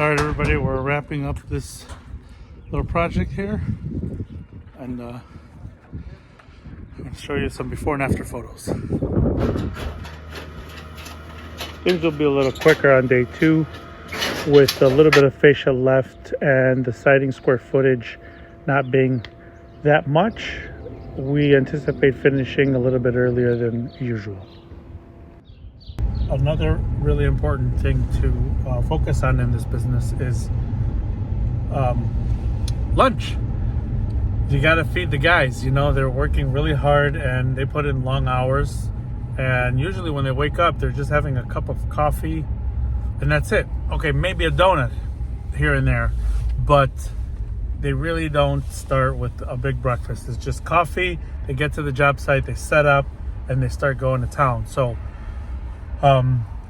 Alright everybody, we're wrapping up this little project here, and I'm going to show you some before and after photos. Things will be a little quicker on day 2 with a little bit of fascia left and the siding square footage not being that much. We anticipate finishing a little bit earlier than usual. Another really important thing to focus on in this business is lunch. You got to feed the guys. You know, they're working really hard and they put in long hours, and usually when they wake up they're just having a cup of coffee and that's it. Okay, maybe a donut here and there, but they really don't start with a big breakfast. It's just coffee. They get to the job site, they set up, and they start going to town. So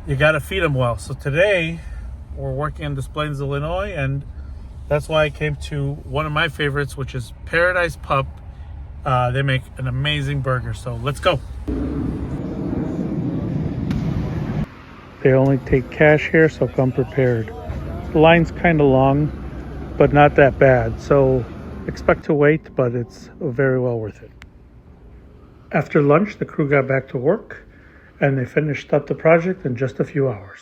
you got to feed them well. So today we're working in Des Plaines, Illinois, and that's why I came to one of my favorites, which is Paradise Pup. They make an amazing burger, so let's go. They only take cash here, so come prepared. The line's kind of long, but not that bad, so expect to wait, but it's very well worth it. After lunch, the crew got back to work, and they finished up the project in just a few hours.